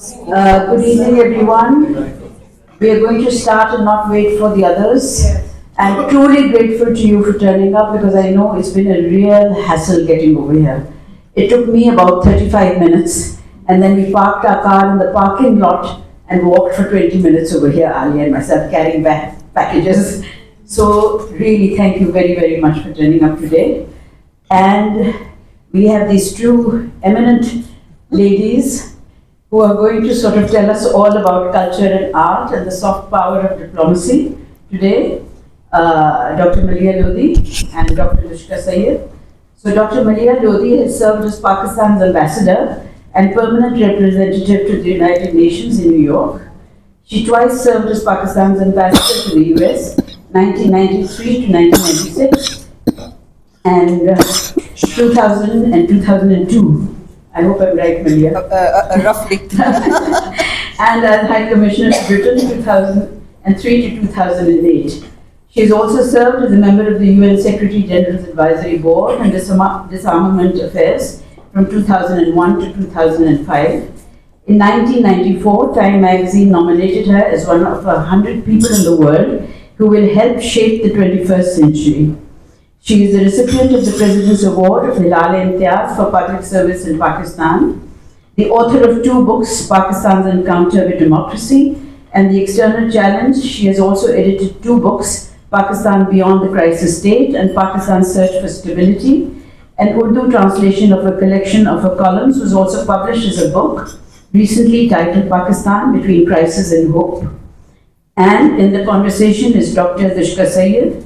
Good evening, everyone. We are going to start and not wait for the others. I'm truly grateful to you for turning up because I know it's been a real hassle getting over here. It took me about 35 minutes, and then we parked our car in the parking lot and walked for 20 minutes over here, Ali and myself, carrying back packages. So, really, thank you very, very much for turning up today. And we have these two eminent ladies who are going to sort of tell us all about culture and art and the soft power of diplomacy today. Dr. Maleeha Lodhi and Dr. Dushka Saiyid. So Dr. Maleeha Lodhi has served as Pakistan's ambassador and permanent representative to the United Nations in New York. She twice served as Pakistan's ambassador to the US, 1993 to 1996, and 2000 and 2002. I hope I'm right, Maleeha. Roughly. And as High Commissioner to Britain, 2003 to 2008. She has also served as a member of the UN Secretary General's Advisory Board and Disarmament Affairs from 2001 to 2005. In 1994, Time magazine nominated her as one of 100 people in the world who will help shape the 21st century. She is the recipient of the President's Award of Hilal-e-Imtiaz for public service in Pakistan, the author of two books, Pakistan's Encounter with Democracy and The External Challenge. She has also edited two books, Pakistan Beyond the Crisis State and Pakistan's Search for Stability. An Urdu translation of a collection of her columns was also published as a book, recently titled Pakistan Between Crisis and Hope. And in the conversation is Dr. Dushka Saiyid.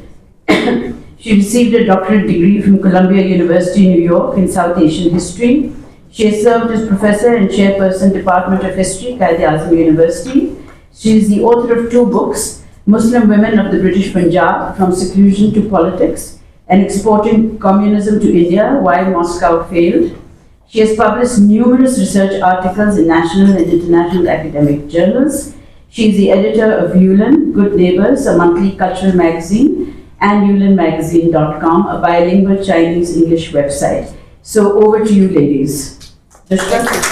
She received a doctorate degree from Columbia University, New York in South Asian history. She has served as professor and chairperson, Department of History, Quaid-e-Azam University. She is the author of two books, Muslim Women of the British Punjab, From Seclusion to Politics, and Exporting Communism to India, Why Moscow Failed. She has published numerous research articles in national and international academic journals. She is the editor of Yulin, Good Neighbors, a monthly cultural magazine, and yulinmagazine.com, a bilingual Chinese-English website. So over to you, ladies. Thank you.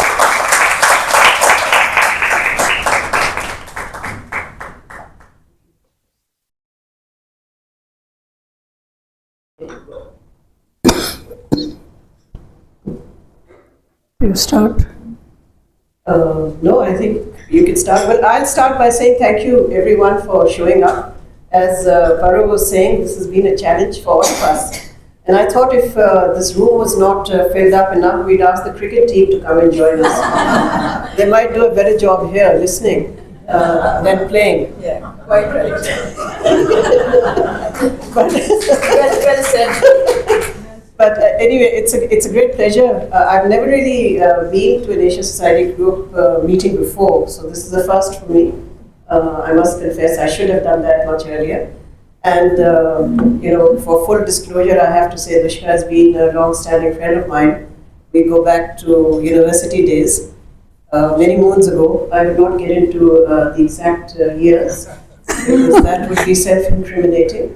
You start? No, I think you can start. Well, I'll start by saying thank you, everyone, for showing up. As Paro was saying, this has been a challenge for all of us. And I thought if this room was not filled up enough, we'd ask the cricket team to come and join us. They might do a better job here listening than playing. Yeah, quite right. well said. But anyway, it's a great pleasure. I've never really been to an Asia Society group meeting before, so this is the first for me. I must confess, I should have done that much earlier. And, for full disclosure, I have to say Dushka has been a long-standing friend of mine. We go back to university days, many moons ago. I will not get into the exact years, because that would be self-incriminating,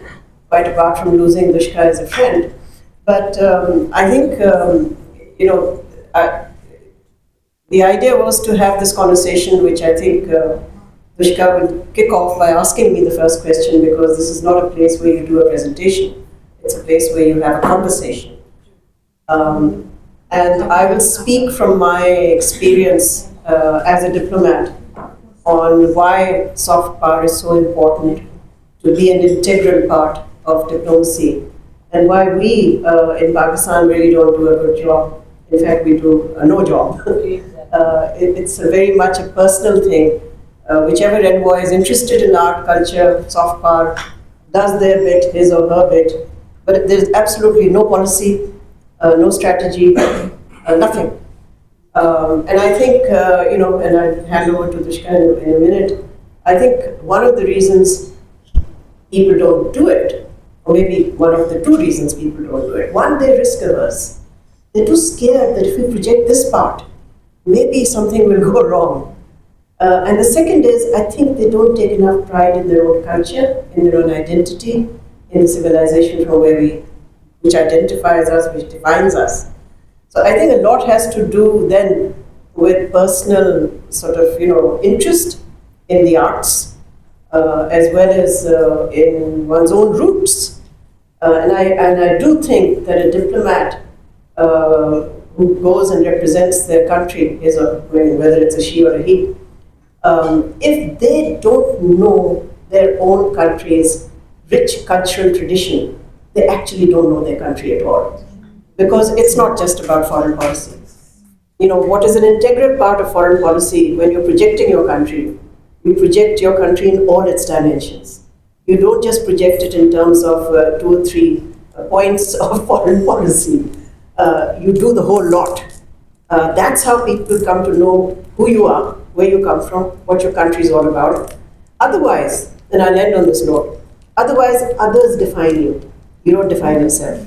quite apart from losing Dushka as a friend. But I think, the idea was to have this conversation, which I think Dushka will kick off by asking me the first question, because this is not a place where you do a presentation. It's a place where you have a conversation. And I will speak from my experience as a diplomat on why soft power is so important to be an integral part of diplomacy, and why we in Pakistan really don't do a good job. In fact, we do no job. It's very much a personal thing. Whichever envoy is interested in art, culture, soft power, does their bit, his or her bit, but there's absolutely no policy, no strategy, nothing. And I think, and I'll hand over to Dushka in a minute, I think one of the reasons people don't do it, or maybe one of the two reasons people don't do it, one, they're risk averse. They're too scared that if we project this part, maybe something will go wrong. And the second is, I think they don't take enough pride in their own culture, in their own identity, in the civilization from which identifies us, which defines us. So I think a lot has to do then with personal sort of, interest in the arts, as well as in one's own roots. And I do think that a diplomat who goes and represents their country, whether it's a she or a he, if they don't know their own country's rich cultural tradition, they actually don't know their country at all. Because it's not just about foreign policy. What is an integral part of foreign policy when you're projecting your country? You project your country in all its dimensions. You don't just project it in terms of 2 or 3 points of foreign policy. You do the whole lot. That's how people come to know who you are, where you come from, what your country is all about. Otherwise, and I'll end on this note, otherwise others define you. You don't define yourself.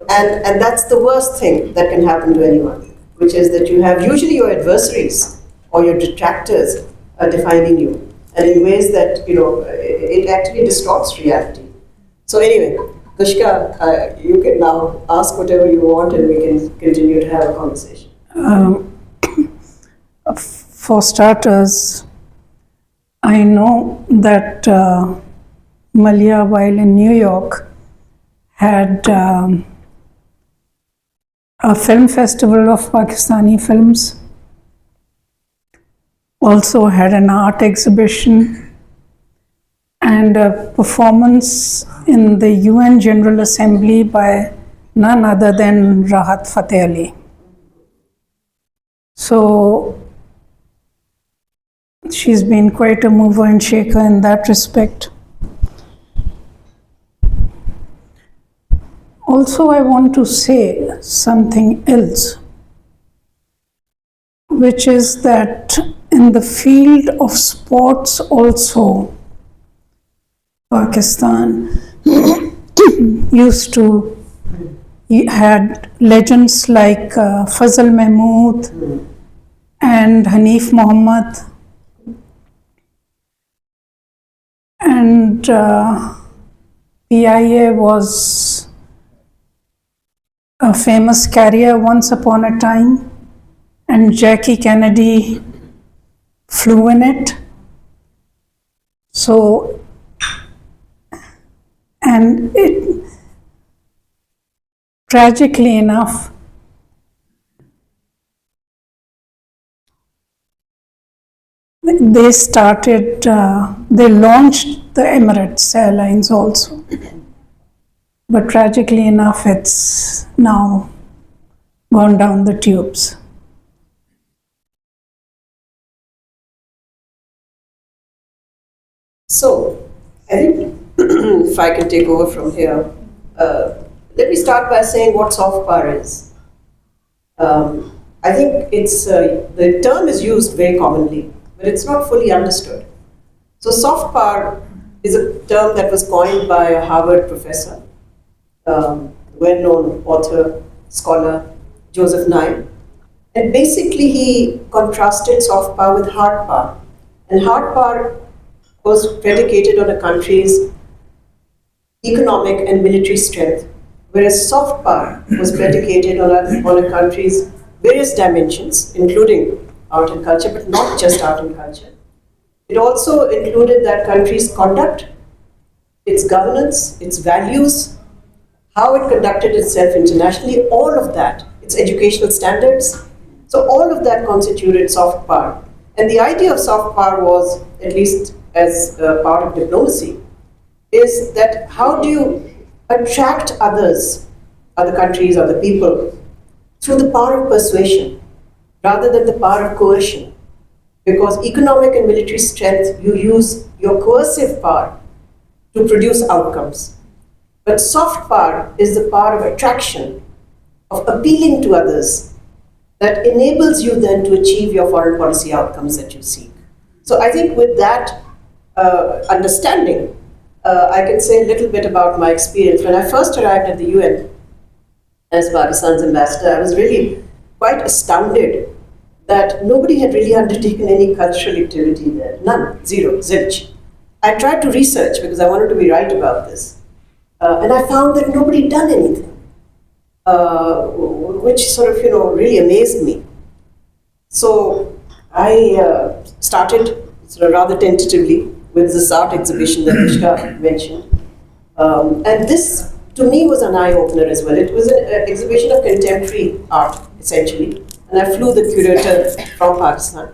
And that's the worst thing that can happen to anyone, which is that you have usually your adversaries or your detractors are defining you, and in ways that, it actually distorts reality. So anyway, Dushka, you can now ask whatever you want and we can continue to have a conversation. For starters, I know that Maleeha, while in New York, had a film festival of Pakistani films, also had an art exhibition and a performance in the UN General Assembly by none other than Rahat Fateh Ali. So she's been quite a mover and shaker in that respect. Also, I want to say something else, which is that in the field of sports also, Pakistan used to had legends like Fazal Mahmood and Hanif Mohammad, and PIA was a famous carrier once upon a time, and Jackie Kennedy flew in it. So, and it, tragically enough, they started, they launched the Emirates Airlines also. But tragically enough, it's now gone down the tubes. So, I think if I can take over from here, let me start by saying what soft power is. I think it's the term is used very commonly, but it's not fully understood. So, soft power is a term that was coined by a Harvard professor, well-known author, scholar, Joseph Naeem. And basically he contrasted soft power with hard power. And hard power was predicated on a country's economic and military strength, whereas soft power was predicated on a country's various dimensions, including art and culture, but not just art and culture. It also included that country's conduct, its governance, its values, how it conducted itself internationally, all of that, its educational standards. So all of that constituted soft power. And the idea of soft power was, at least as part of diplomacy, is that how do you attract others, other countries, other people, through the power of persuasion, rather than the power of coercion. Because economic and military strength, you use your coercive power to produce outcomes. But soft power is the power of attraction, of appealing to others, that enables you then to achieve your foreign policy outcomes that you seek. So I think with that understanding, I can say a little bit about my experience. When I first arrived at the UN as Pakistan's ambassador, I was really quite astounded that nobody had really undertaken any cultural activity there. None, zero, zilch. I tried to research because I wanted to be right about this. And I found that nobody had done anything, which sort of, really amazed me. So I started sort of rather tentatively with this art exhibition that Dushka mentioned. And this, to me, was an eye-opener as well. It was an exhibition of contemporary art, essentially. And I flew the curator from Pakistan,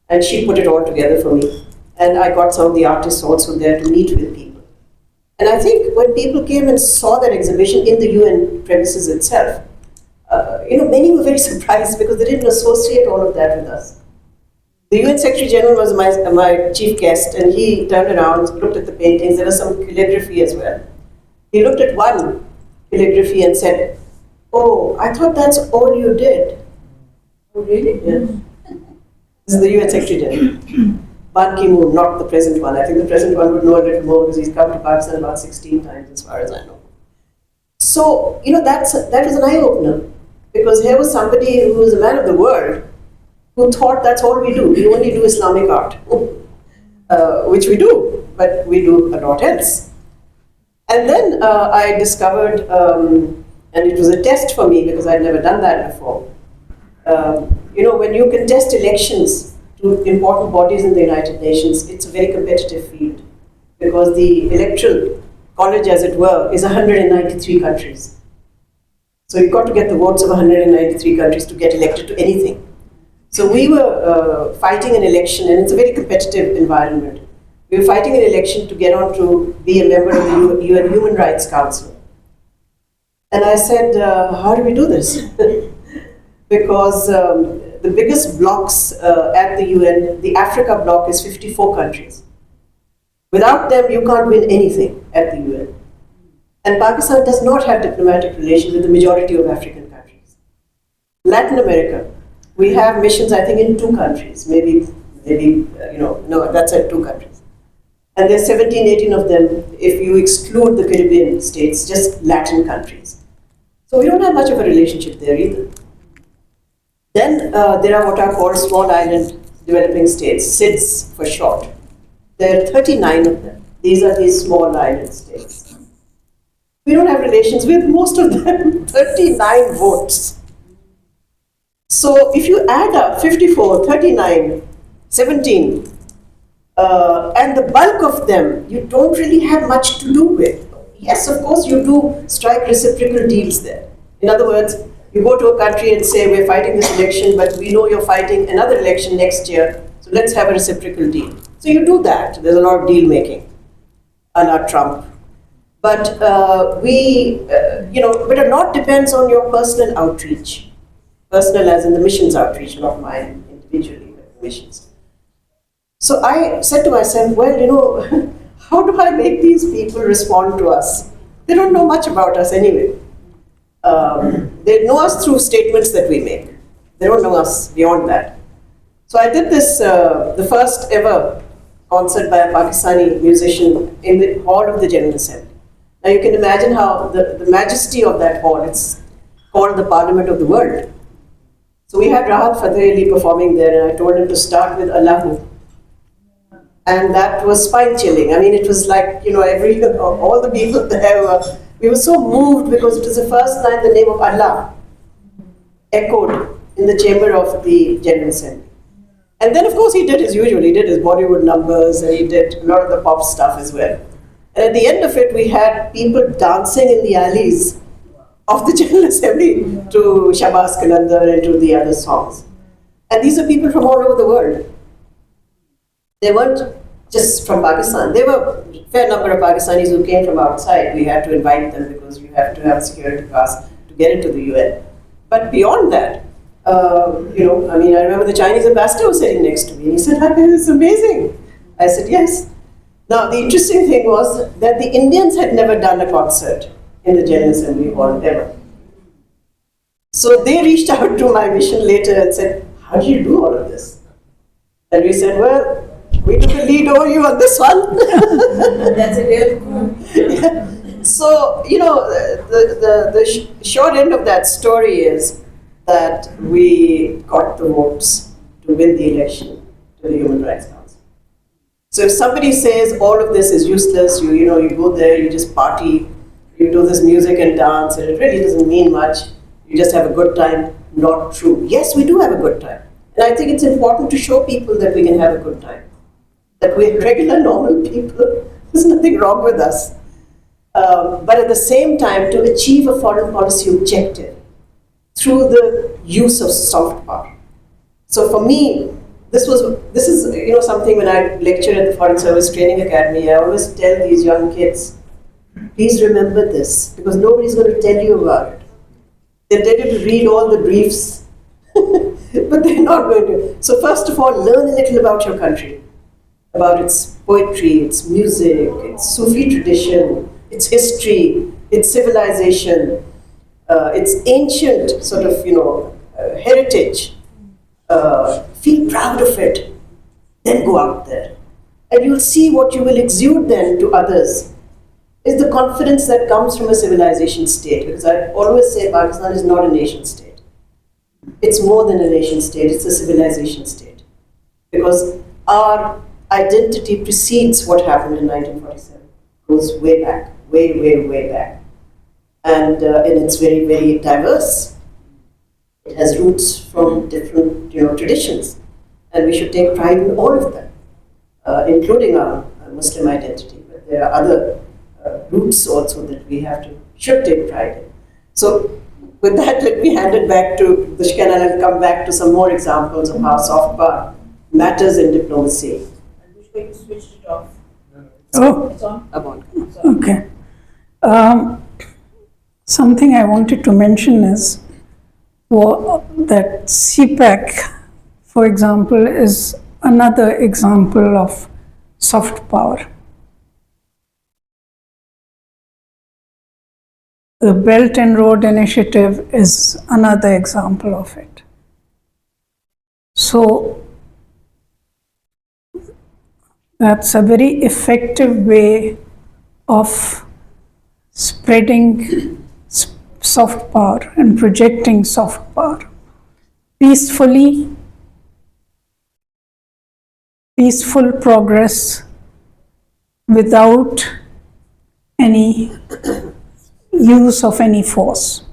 and she put it all together for me. And I got some of the artists also there to meet with people. And I think when people came and saw that exhibition in the UN premises itself, many were very surprised because they didn't associate all of that with us. The UN Secretary General was my chief guest, and he turned around, looked at the paintings. There was some calligraphy as well. He looked at one calligraphy and said, "Oh, I thought that's all you did." Oh, really? Yes. This is the UN Secretary General. Ban Ki-moon, not the present one. I think the present one would know a little more because he's come to Pakistan about 16 times as far as I know. So, that was an eye-opener, because here was somebody who was a man of the world who thought that's all we do. We only do Islamic art, which we do, but we do a lot else. And then I discovered, and it was a test for me because I'd never done that before, when you contest elections to important bodies in the United Nations, it's a very competitive field, because the electoral college, as it were, is 193 countries. So you've got to get the votes of 193 countries to get elected to anything. So we were fighting an election, and it's a very competitive environment. We were fighting an election to get on to be a member of the UN Human Rights Council. And I said, how do we do this? Because the biggest blocks at the UN, the Africa bloc, is 54 countries. Without them, you can't win anything at the UN. And Pakistan does not have diplomatic relations with the majority of African countries. Latin America, we have missions, I think, in 2 countries, maybe, no, that's at 2 countries. And there's 17, 18 of them, if you exclude the Caribbean states, just Latin countries. So we don't have much of a relationship there either. Then there are what are called small island developing states, SIDS for short. There are 39 of them. These are these small island states. We don't have relations with most of them, 39 votes. So if you add up 54, 39, 17, and the bulk of them, you don't really have much to do with. Yes, of course, you do strike reciprocal deals there. In other words, you go to a country and say, we're fighting this election, but we know you're fighting another election next year, so let's have a reciprocal deal. So you do that. There's a lot of deal making, a la Trump. But but a lot depends on your personal outreach. Personal as in the missions outreach, not mine individually, but missions. So I said to myself, well, how do I make these people respond to us? They don't know much about us anyway. They know us through statements that we make. They don't know us beyond that. So I did this, the first ever concert by a Pakistani musician in the hall of the General Assembly. Now you can imagine how the majesty of that hall, it's called the Parliament of the World. So we had Rahat Fateh Ali performing there, and I told him to start with Allahu. And that was spine-chilling. I mean, it was like, all the people there we were so moved because it was the first time the name of Allah echoed in the chamber of the General Assembly. And then, of course, he did his usual. He did his Bollywood numbers, and he did a lot of the pop stuff as well. And at the end of it, we had people dancing in the alleys of the General Assembly to Shabaz Kalandar and to the other songs. And these are people from all over the world. They weren't just from Pakistan. There were a fair number of Pakistanis who came from outside. We had to invite them because you have to have a security pass to get into the UN. But beyond that, I remember the Chinese ambassador was sitting next to me, and he said, "It's amazing." I said, "Yes." Now, the interesting thing was that the Indians had never done a concert in the General Assembly hall, ever. So they reached out to my mission later and said, "How do you do all of this?" And we said, "Well, we took a lead over you on this one." That's a real coup. Yeah. So, the short end of that story is that we got the votes to win the election to the Human Rights Council. So if somebody says all of this is useless, you go there, you just party, you do this music and dance, and it really doesn't mean much, you just have a good time, not true. Yes, we do have a good time. And I think it's important to show people that we can have a good time, that we're regular, normal people. There's nothing wrong with us. But at the same time, to achieve a foreign policy objective through the use of soft power. So for me, this is something when I lecture at the Foreign Service Training Academy, I always tell these young kids, please remember this, because nobody's going to tell you about it. They'll tell you to read all the briefs, but they're not going to. So first of all, learn a little about your country, about its poetry, its music, its Sufi tradition, its history, its civilization, its ancient sort of, heritage. Feel proud of it, then go out there. And you'll see what you will exude then to others is the confidence that comes from a civilization state. Because I always say Pakistan is not a nation state. It's more than a nation state, it's a civilization state. Because our identity precedes what happened in 1947. It goes way back, way back. And it's very, very diverse. It has roots from different traditions. And we should take pride in all of them, including our Muslim identity. But there are other roots also that we should take pride in. So with that, let me hand it back to Dushka, and I'll come back to some more examples of how soft power matters in diplomacy. And Dushka, you switched it off. Oh, It's on? I'm on. okay. Something I wanted to mention is that CPAC, for example, is another example of soft power. The Belt and Road Initiative is another example of it. So that's a very effective way of spreading soft power and projecting soft power peacefully. Peaceful progress without any use of any force.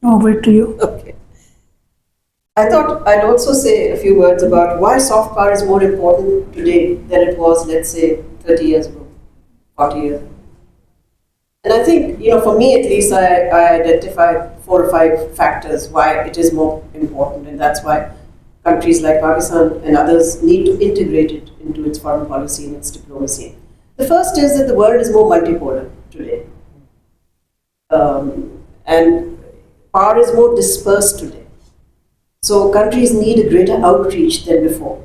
Over to you. Okay. I thought I'd also say a few words about why soft power is more important today than it was, let's say, 30 years ago, 40 years ago. And I think, for me at least, I identified 4 or 5 factors why it is more important, and that's why countries like Pakistan and others need to integrate it into its foreign policy and its diplomacy. The first is that the world is more multipolar today. And power is more dispersed today. So countries need a greater outreach than before.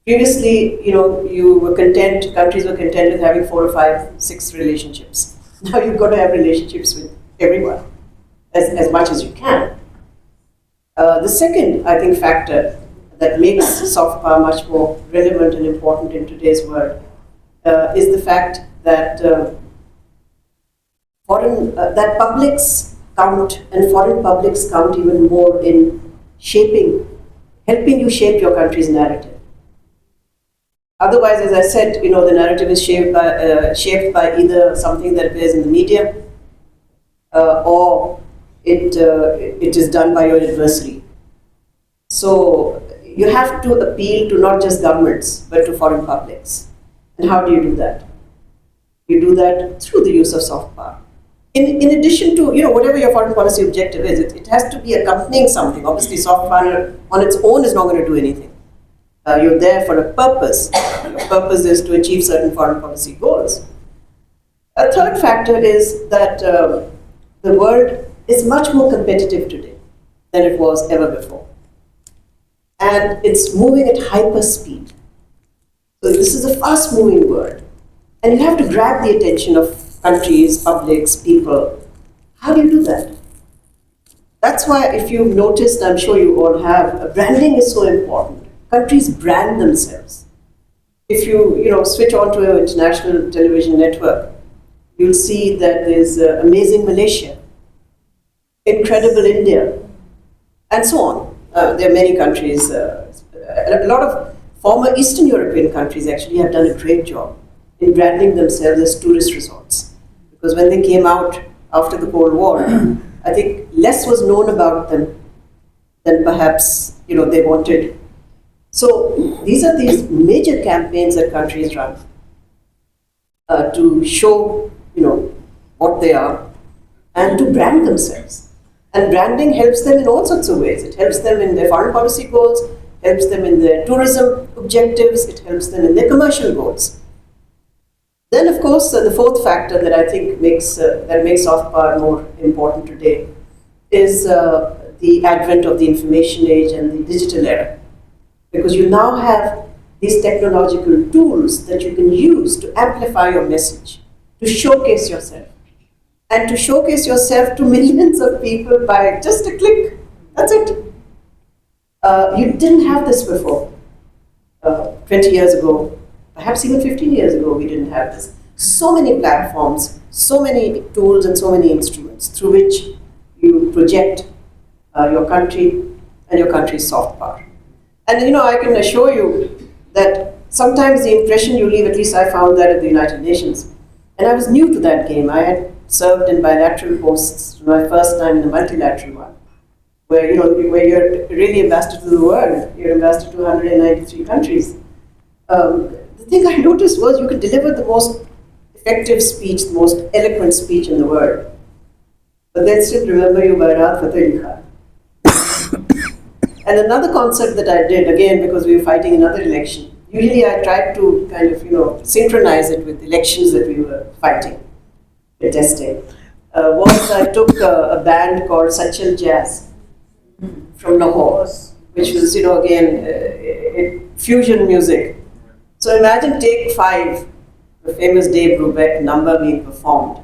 Previously, countries were content with having 4 or 5, 6 relationships. Now you've got to have relationships with everyone, as much as you can. The second, I think, factor that makes soft power much more relevant and important in today's world is the fact that that publics count, and foreign publics count even more in helping you shape your country's narrative. Otherwise, as I said, the narrative is shaped by either something that appears in the media or it is done by your adversary. So you have to appeal to not just governments, but to foreign publics. And how do you do that? You do that through the use of soft power. In addition to, whatever your foreign policy objective is, it has to be accompanying something. Obviously, soft power on its own is not going to do anything. You're there for a purpose. Your purpose is to achieve certain foreign policy goals. A third factor is that the world is much more competitive today than it was ever before. And it's moving at hyper speed. So this is a fast-moving world. And you have to grab the attention of countries, publics, people. How do you do that? That's why, if you've noticed, I'm sure you all have, branding is so important. Countries brand themselves. If you switch on to an international television network, you'll see that there's amazing Malaysia, incredible India, and so on. There are many countries. A lot of former Eastern European countries actually have done a great job in branding themselves as tourist resorts. Because when they came out after the Cold War, I think less was known about them than perhaps they wanted. So these are these major campaigns that countries run to show what they are and to brand themselves. And branding helps them in all sorts of ways. It helps them in their foreign policy goals, helps them in their tourism objectives, it helps them in their commercial goals. Then, of course, the fourth factor that I think makes soft power more important today is the advent of the information age and the digital era. Because you now have these technological tools that you can use to amplify your message, to showcase yourself, and to showcase yourself to millions of people by just a click. That's it. You didn't have this before. 20 years ago, perhaps even 15 years ago, we didn't have this. So many platforms, so many tools, and so many instruments through which you project your country and your country's soft power. And I can assure you that sometimes the impression you leave, at least I found that at the United Nations, and I was new to that game. I had served in bilateral posts my first time in a multilateral one, where you're really ambassador to the world. You're ambassador to 193 countries. The thing I noticed was you could deliver the most effective speech, the most eloquent speech in the world, but they'll still remember you by Raat Fateh Ali Khan. And another concept that I did, again, because we were fighting another election, usually I tried to kind of, synchronize it with elections that we were fighting, contesting. Was I took a band called Sachal Jazz from Lahore, which was, fusion music. So imagine Take 5, the famous Dave Brubeck number being performed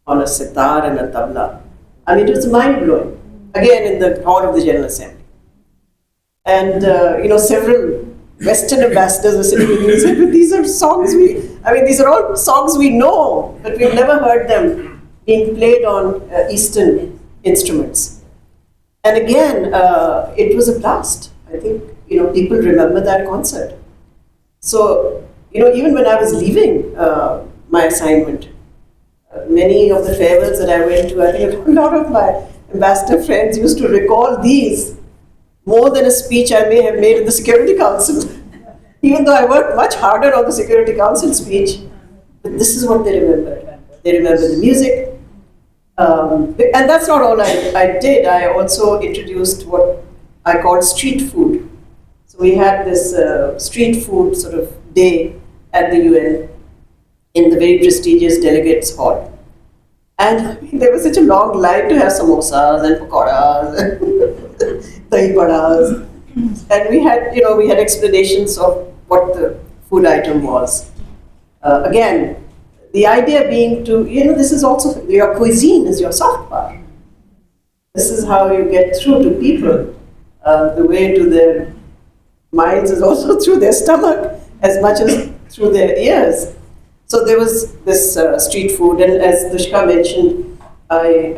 on a sitar and a tabla. I mean, it was mind-blowing. Again, in the hall of the General Assembly. And, several Western ambassadors were sitting with me and said, these are songs these are all songs we know, but we've never heard them being played on Eastern instruments. And again, it was a blast. I think, people remember that concert. So, even when I was leaving my assignment, many of the farewells that I went to, I think a lot of my ambassador friends used to recall these more than a speech I may have made in the Security Council. Even though I worked much harder on the Security Council speech, but this is what they remember. They remember the music. And that's not all I did. I also introduced what I called street food. So we had this street food sort of day at the UN in the very prestigious delegates hall. And there was such a long line to have samosas and pakoras and dahi badas. And we had explanations of what the food item was. Again, the idea being to, this is also, your cuisine is your soft power. This is how you get through to people. The way to their minds is also through their stomach as much as through their ears. So there was this street food, and as Dushka mentioned, I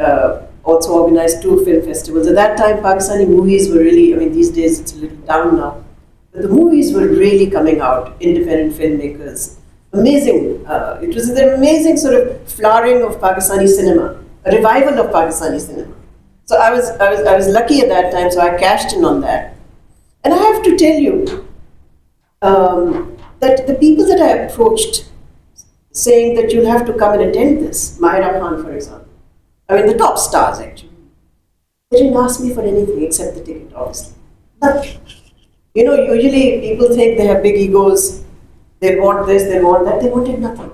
also organized 2 film festivals. At that time, Pakistani movies were really, these days it's a little down now, but the movies were really coming out, independent filmmakers. Amazing. It was an amazing sort of flowering of Pakistani cinema, a revival of Pakistani cinema. So I was lucky at that time, so I cashed in on that. And I have to tell you that the people that I approached saying that you'll have to come and attend this, Maleeha Khan, for example, the top stars actually, they didn't ask me for anything except the ticket, obviously. But, usually people think they have big egos, they want this, they want that, they wanted nothing.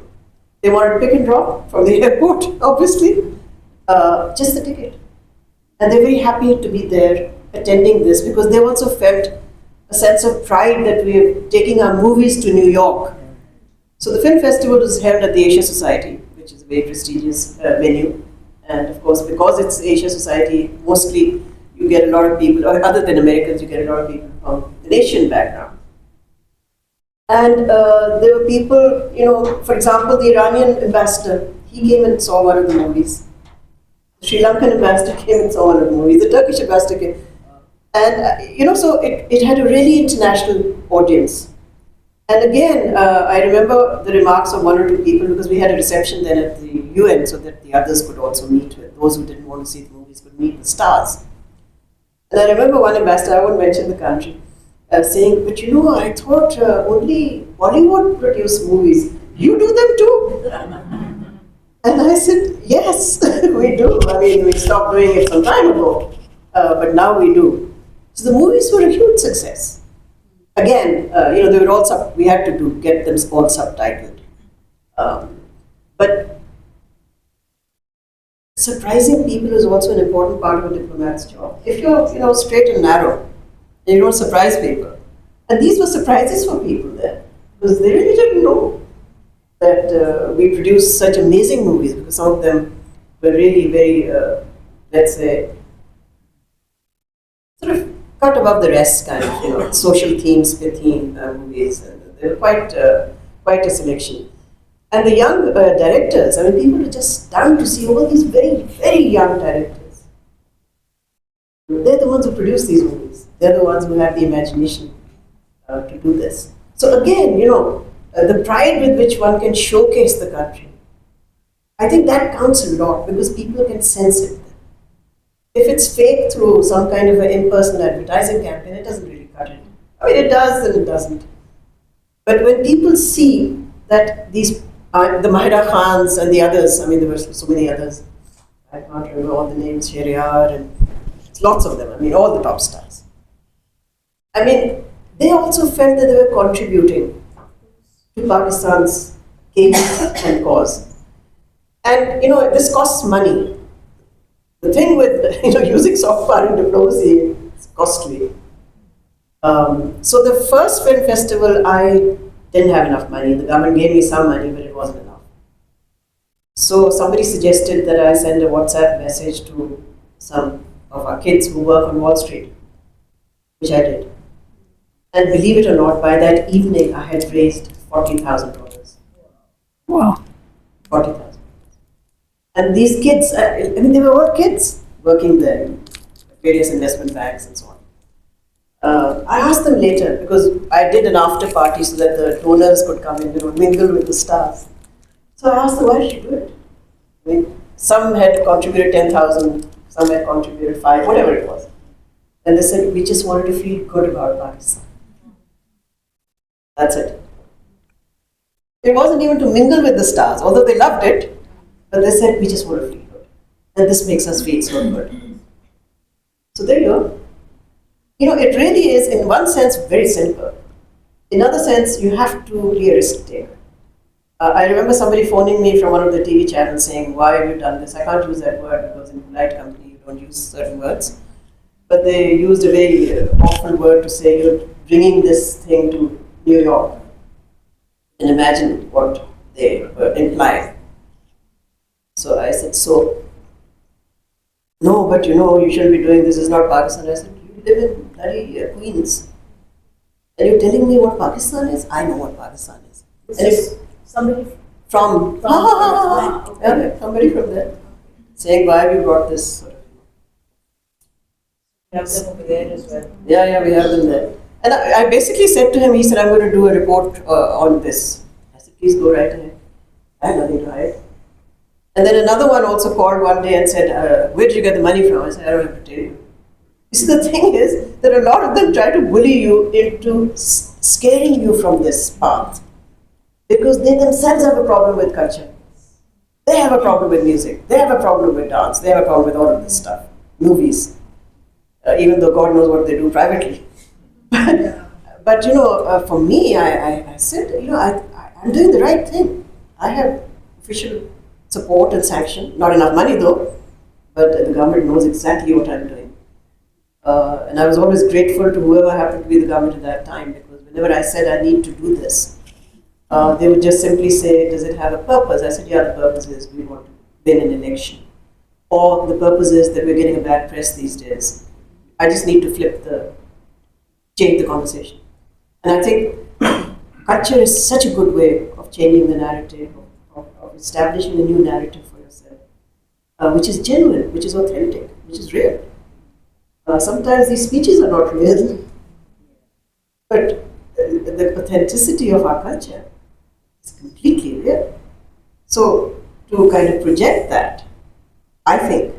They wanted pick and drop from the airport, obviously, just the ticket. And they're very happy to be there attending this because they also felt a sense of pride that we're taking our movies to New York. So the film festival was held at the Asia Society, which is a very prestigious venue. And of course, because it's Asia Society, mostly you get a lot of people, or other than Americans, you get a lot of people from the Asian background. And there were people, for example, the Iranian ambassador, he came and saw one of the movies. The Sri Lankan ambassador came and saw one of the movies. The Turkish ambassador came. And, so it had a really international audience. And again, I remember the remarks of 1 or 2 people because we had a reception then at the UN so that the others could also meet with those who didn't want to see the movies could meet the stars. And I remember one ambassador, I won't mention the country, saying, but you know, I thought only Bollywood produce movies. You do them too? And I said, yes, we do. I mean, we stopped doing it some time ago, but now we do. So the movies were a huge success. Again, they were all we had to get them all subtitled. But surprising people is also an important part of a diplomat's job. If you're, straight and narrow, and you don't surprise people, and these were surprises for people there, because they really didn't know that we produced such amazing movies, because some of them were really very, let's say, sort of cut above the rest kind of, social themes, theme movies. And they were quite a selection. And the young directors, I mean, people are just stunned to see all these very, very young directors. They're the ones who produce these movies. They're the ones who have the imagination to do this. So again, the pride with which one can showcase the country, I think that counts a lot because people can sense it. If it's fake through some kind of an impersonal advertising campaign, it doesn't really cut it. I mean, it does and it doesn't. But when people see that these, the Mahira Khans and the others, I mean, there were so many others, I can't remember all the names, Shehryar and lots of them, I mean, all the top stars. I mean, they also felt that they were contributing to Pakistan's case and cause. And, this costs money. The thing with using soft power in diplomacy is costly. So the first film festival, I didn't have enough money. The government gave me some money, but it wasn't enough. So somebody suggested that I send a WhatsApp message to some of our kids who work on Wall Street, which I did. And believe it or not, by that evening, I had raised $40,000. Wow. 40,000. And these kids, I mean, they were all kids working there in various investment banks and so on. I asked them later, because I did an after party so that the donors could come in, mingle with the stars. So I asked them, why did you do it? I mean, some had contributed 10,000, some had contributed 5, whatever it was. And they said, we just wanted to feel good about Pakistan. That's it. It wasn't even to mingle with the stars, although they loved it. But they said, we just want to feel good. And this makes us feel so good. So there you go. It really is, in one sense, very simple. In another sense, you have to be a risk taker. I remember somebody phoning me from one of the TV channels saying, why have you done this? I can't use that word because in a polite company, you don't use certain words. But they used a very awful word to say, you're bringing this thing to New York. And imagine what they were implying. So I said, no, but you shouldn't be doing this, it's not Pakistan. I said, you live in bloody Queens. And you're telling me what Pakistan is? I know what Pakistan is. And if Somebody from yeah, somebody from there, saying, why have you brought this sort of have them over there as well. Yeah, we have them there. And I basically said to him, he said, I'm going to do a report on this. I said, please go right ahead. I have nothing to hide. And then another one also called one day and said, where did you get the money from? I said, I don't have to tell you. You see, the thing is that a lot of them try to bully you into scaring you from this path. Because they themselves have a problem with culture. They have a problem with music. They have a problem with dance. They have a problem with all of this stuff. Movies. Even though God knows what they do privately. But for me, I said, I'm doing the right thing. I have official support and sanction. Not enough money though, but the government knows exactly what I'm doing. And I was always grateful to whoever happened to be the government at that time, because whenever I said I need to do this, they would just simply say, does it have a purpose? I said, yeah, the purpose is we want to win an election. Or the purpose is that we're getting a bad press these days. I just need to change the conversation. And I think culture is such a good way of changing the narrative, of establishing a new narrative for yourself, which is genuine, which is authentic, which is real. Sometimes these speeches are not real, but the authenticity of our culture is completely real. So to kind of project that, I think,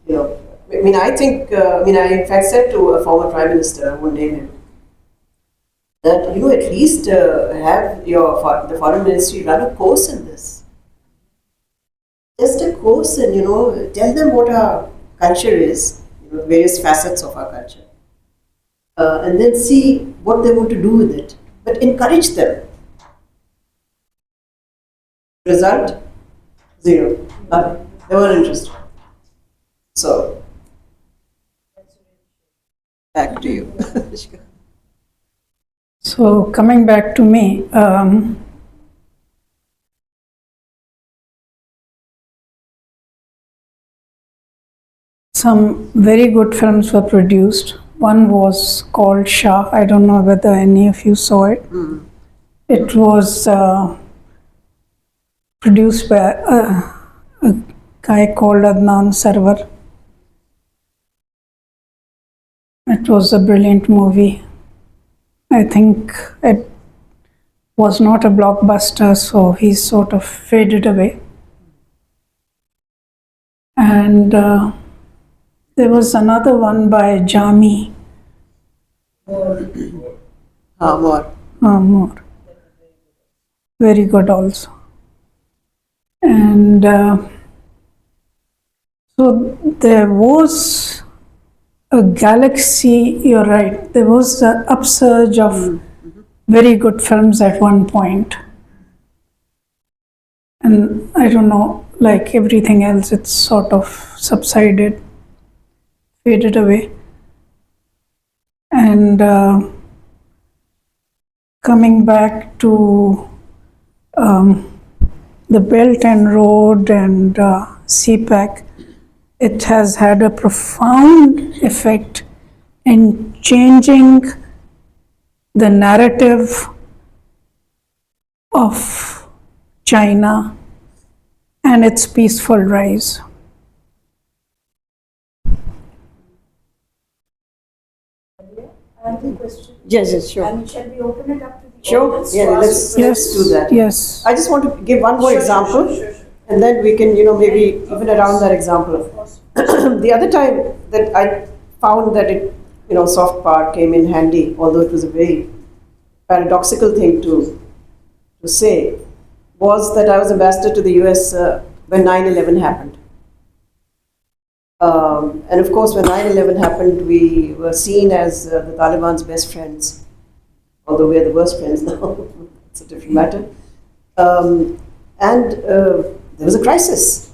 I in fact said to a former prime minister, I won't name him, that, at least have the foreign ministry run a course in this. Just a course and, tell them what our culture is, various facets of our culture. And then see what they want to do with it. But encourage them. Result? Zero. Nothing. They weren't interested. So, back to you. So coming back to me, some very good films were produced. One was called Shah. I don't know whether any of you saw it. It was produced by a guy called Adnan Sarwar. It was a brilliant movie. I think it was not a blockbuster, so he sort of faded away. And there was another one by Jami. More. More. Very good also. And so there was a galaxy, you're right, there was an upsurge of very good films at one point. And I don't know, like everything else, it's sort of subsided, faded away. And coming back to the Belt and Road and CPAC, it has had a profound effect in changing the narrative of China and its peaceful rise. Yes, sure. And shall we open it up to the Sure. audience? Yeah, to let's ask do that. Yes. I just want to give one more example, and then we can, maybe even around that example. The other time that I found that it, soft power came in handy, although it was a very paradoxical thing to say, was that I was ambassador to the US when 9/11 happened. And of course, when 9/11 happened, we were seen as the Taliban's best friends, although we are the worst friends now. It's a different matter. And there was a crisis.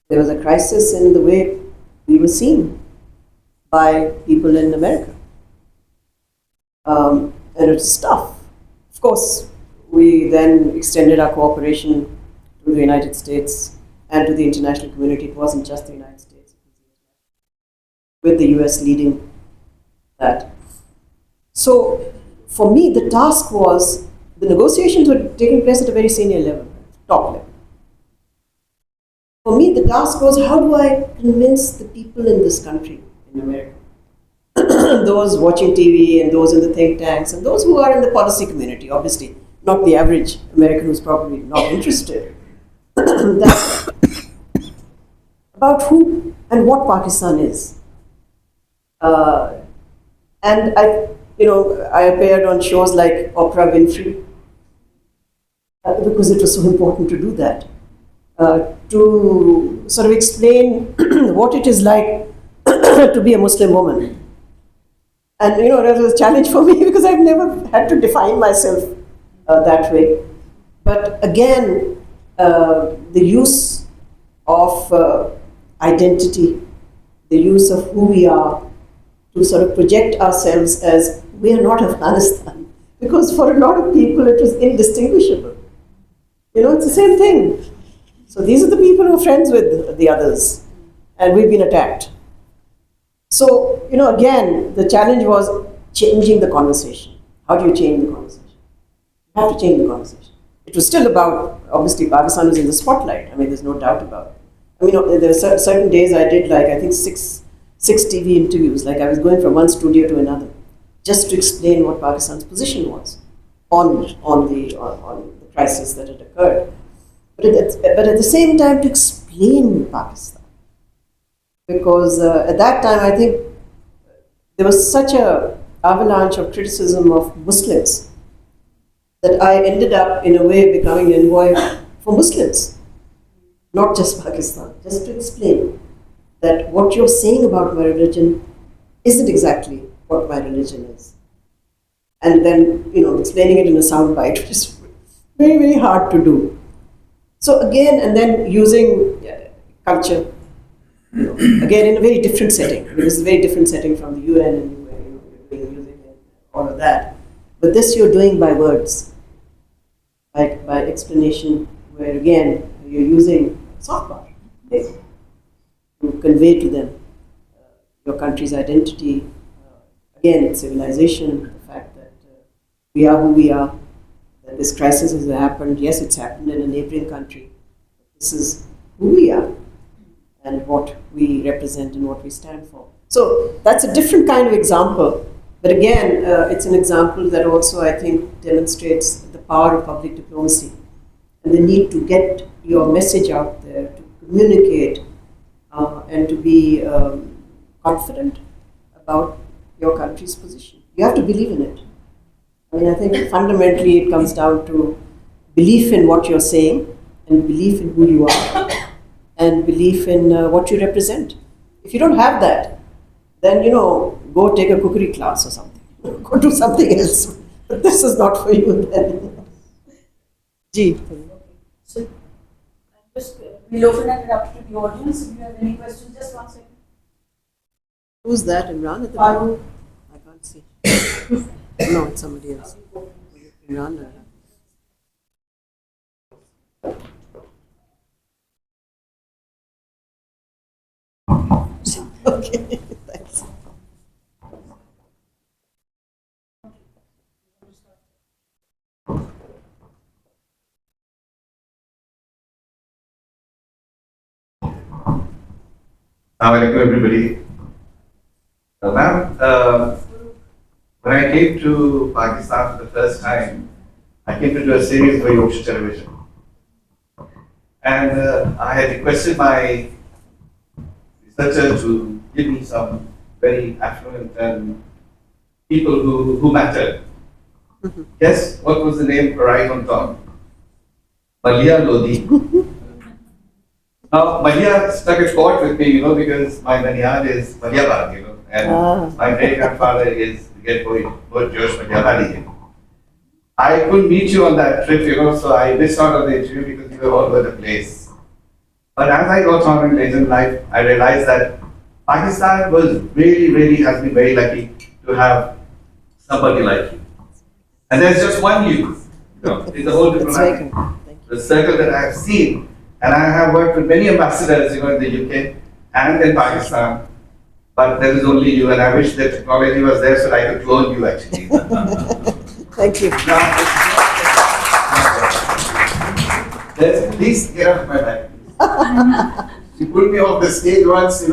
There was a crisis in the way we were seen by people in America. And it was tough. Of course, we then extended our cooperation to the United States and to the international community. It wasn't just the United States, with the US leading that. So for me, the task was, the negotiations were taking place at a very senior level, top level. For me, the task was, how do I convince the people in this country, in America, those watching TV and those in the think tanks and those who are in the policy community, obviously, not the average American who's probably not interested, that about who and what Pakistan is. And I appeared on shows like Oprah Winfrey because it was so important to do that, to sort of explain what it is like to be a Muslim woman. And that was a challenge for me because I've never had to define myself that way. But again, the use of identity, the use of who we are, to sort of project ourselves as we are not Afghanistan. Because for a lot of people it was indistinguishable. It's the same thing. So these are the people who are friends with the others, and we've been attacked. So, again, the challenge was changing the conversation. How do you change the conversation? You have to change the conversation. It was still about, obviously, Pakistan was in the spotlight. I mean, there's no doubt about it. I mean, there were certain days I did, like, I think six TV interviews. Like, I was going from one studio to another, just to explain what Pakistan's position was on the crisis that had occurred. but at the same time to explain Pakistan. Because at that time, I think there was such a avalanche of criticism of Muslims that I ended up, in a way, becoming an envoy for Muslims, not just Pakistan, just to explain that what you're saying about my religion isn't exactly what my religion is. And then, explaining it in a soundbite, which is very, very hard to do. So again, and then using culture, again in a very different setting. I mean, this is a very different setting from the UN and you're doing music and all of that. But this you're doing by words, by explanation, where again you're using soft power to convey to them your country's identity, again its civilization, the fact that we are who we are, that this crisis has happened. Yes, it's happened in a neighboring country. This is who we are and what we represent and what we stand for. So that's a different kind of example. But again, it's an example that also, I think, demonstrates the power of public diplomacy and the need to get your message out there, to communicate and to be confident about your country's position. You have to believe in it. I mean, I think fundamentally it comes down to belief in what you're saying and belief in who you are and belief in what you represent. If you don't have that, then, go take a cookery class or something. Go do something else. But this is not for you then. Ji. So, we'll open it up to the audience. If you have any questions, just 1 second. Who's that, Imran at the back? I can't see. No, it's somebody else. Imran. Okay, thanks. Assalamualaikum everybody. Ma'am, when I came to Pakistan for the first time, I came to do a series for Yorkshire Television. And I had requested my researcher to give me some very affluent people who mattered. Guess what was the name right on top? Maleeha Lodhi. Now, Maleeha struck a chord with me, because my Nanial is Maleehabad, and my great-grandfather is the great poet Josh Maleehabadi. I couldn't meet you on that trip, so I missed out on the interview because you were all over the place. But as I got on in later in life, I realized that Pakistan was really has been very lucky to have somebody like you. And there's just one you. It's a whole diplomatic the circle that I have seen. And I have worked with many ambassadors, in the UK and in Pakistan. But there is only you, and I wish the technology was there so I could clone you actually. Thank you. Please get off my back. She pulled me off the stage once,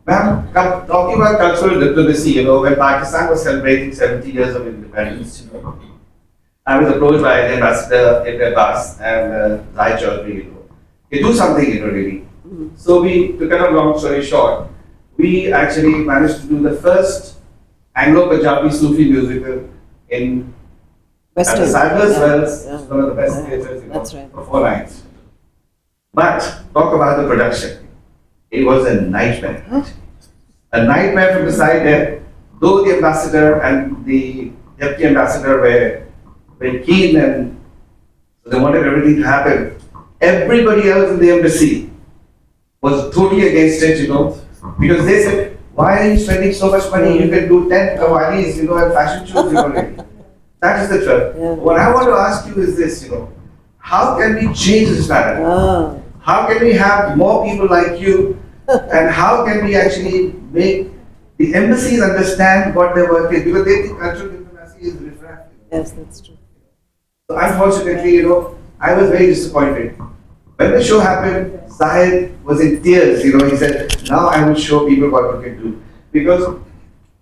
Ma'am, talking about cultural diplomacy, when Pakistan was celebrating 70 years of independence, I was approached by Ambassador Ibn Abbas and Zai Chaudhry, to do something, really. So we, to cut a long story short, we actually managed to do the first Anglo-Punjabi Sufi musical in Western. at the Sadler's Wells, Yeah. one of the best theatres, That's right. for 4 nights. But talk about the production. It was a nightmare. A nightmare from the side that though the ambassador and the deputy ambassador were very keen and so they wanted everything to happen, everybody else in the embassy was totally against it, because they said, why are you spending so much money? You can do 10 kawalis, and fashion shows, already. That is the truth. Yeah. What I want to ask you is this, how can we change this narrative? How can we have more people like you? And how can we actually make the embassies understand what their work is? Because they think cultural diplomacy is riffraff. Yes, that's true. So unfortunately, I was very disappointed. When the show happened, Zahid was in tears, he said, now I will show people what we can do. Because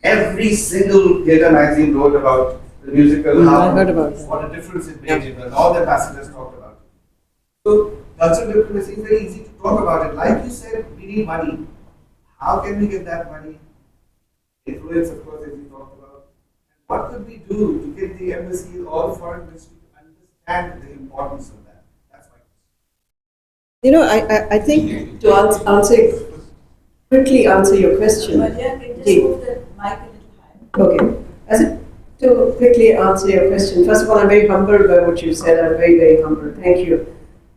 every single theatre magazine wrote about the musical, I heard about that. what a difference it made, and all the ambassadors talked about it. So cultural diplomacy is very easy to talk about it. Like you said, we need money. How can we get that money? Influence, of course, as we talked about. And what could we do to get the embassy, all foreign ministry to understand the importance of that? That's my question. You know, I think to quickly answer your question. But yeah, can you just Ji. move the mic a little higher? Okay. To quickly answer your question, first of all, I'm very humbled by what you said. I'm very, very humbled. Thank you.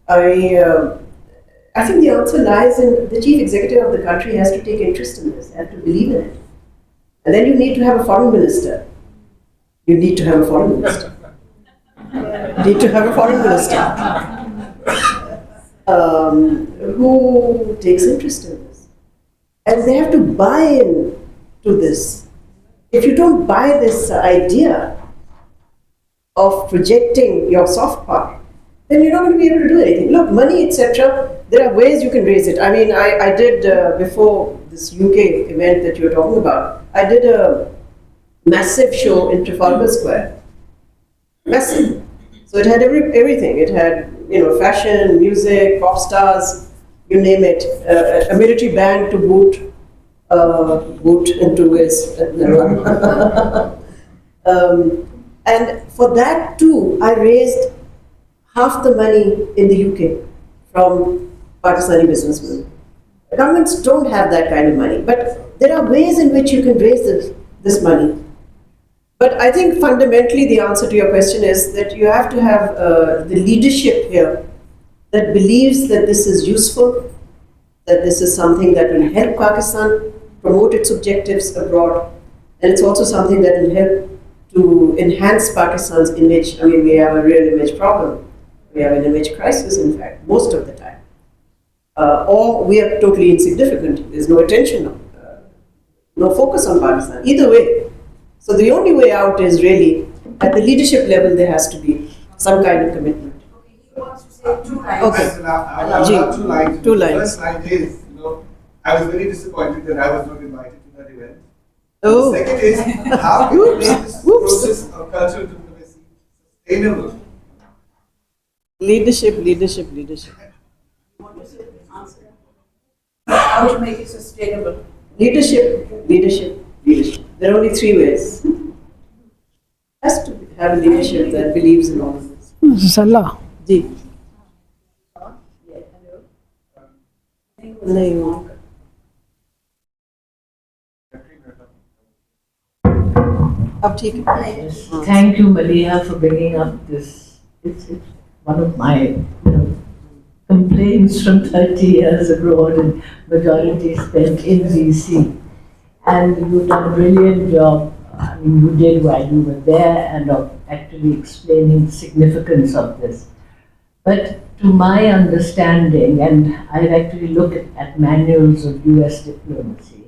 I think the answer lies in the chief executive of the country has to take interest in this, have to believe in it. And then you need to have a foreign minister. You need to have a foreign minister. You need to have a foreign minister who takes interest in this. And they have to buy in to this. If you don't buy this idea of projecting your soft power, then you're not going to be able to do anything. Look, money, etc., there are ways you can raise it. I mean, I did, before this UK event that you're talking about, I did a massive show in Trafalgar Square. Massive. So it had everything. It had, fashion, music, pop stars, you name it. A military band to boot into his. And for that too, I raised half the money in the UK from Pakistani businessmen. Governments don't have that kind of money, but there are ways in which you can raise this money. But I think fundamentally the answer to your question is that you have to have the leadership here that believes that this is useful, that this is something that will help Pakistan promote its objectives abroad, and it's also something that will help to enhance Pakistan's image. I mean, we have a real image problem. We have an image crisis, in fact, most of the time. Or we are totally insignificant. There's no attention, no focus on Pakistan. Either way. So the only way out is really, at the leadership level, there has to be some kind of commitment. Okay, he wants to say 2 lines. Okay. I'll Ji. have 2 lines. Two The lines. first line is, I was very disappointed that I was not invited to that event. Oh. The second is, how can we make this process of cultural diplomacy sustainable? Leadership. You want to say answer? How to make it sustainable? Leadership. There are only 3 ways. Has to have a leadership that believes in all of this. Zala. Ji. Yeah, hello. Naeem. अब ठीक है. Thank you, Maleeha, for bringing up this. It's one of my complaints from 30 years abroad and majority spent in DC. And you've done a brilliant job. I mean, you did while you were there and of actually explaining the significance of this. But to my understanding, and I've actually looked at manuals of US diplomacy,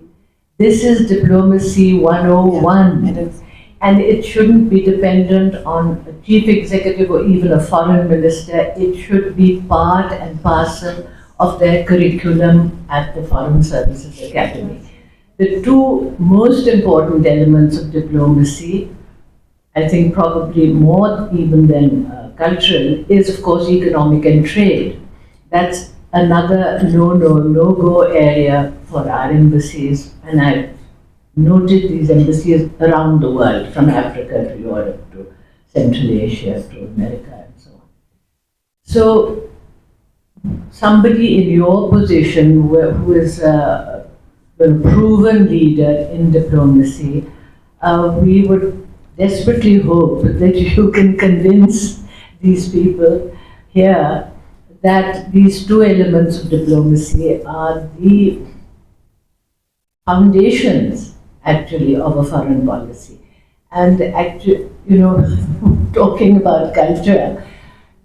this is diplomacy 101. Yeah, it is. And it shouldn't be dependent on a chief executive or even a foreign minister. It should be part and parcel of their curriculum at the Foreign Services Academy. The 2 most important elements of diplomacy, I think probably more even than cultural, is of course economic and trade. That's another no-go area for our embassies, and I've noted these embassies around the world, from Africa to Europe to Central Asia to America and so on. So somebody in your position who is a proven leader in diplomacy, we would desperately hope that you can convince these people here that these 2 elements of diplomacy are the foundations actually of a foreign policy. And actually, talking about culture,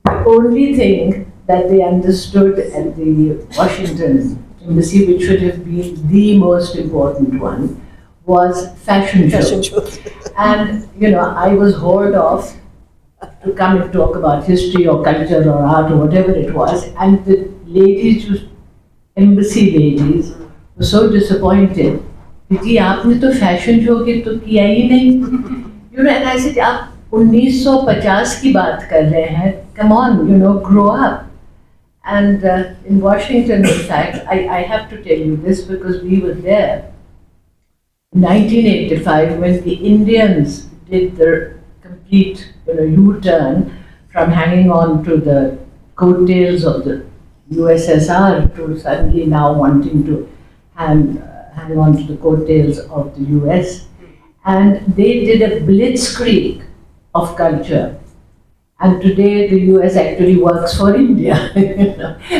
the only thing that they understood at the Washington embassy, which should have been the most important one, was fashion shows. And I was hauled off to come and talk about history or culture or art or whatever it was, and the ladies, embassy ladies, were so disappointed. Didi, आपने तो fashion show के तो किया ही नहीं. And I said, आप 1950 की बात कर रहे हैं. Come on, grow up. And in Washington, in fact, I have to tell you this because we were there in 1985 when the Indians did their complete U-turn from hanging on to the coattails of the USSR to suddenly now wanting to hang on to the coattails of the US. And they did a blitzkrieg of culture. And today the US actually works for India.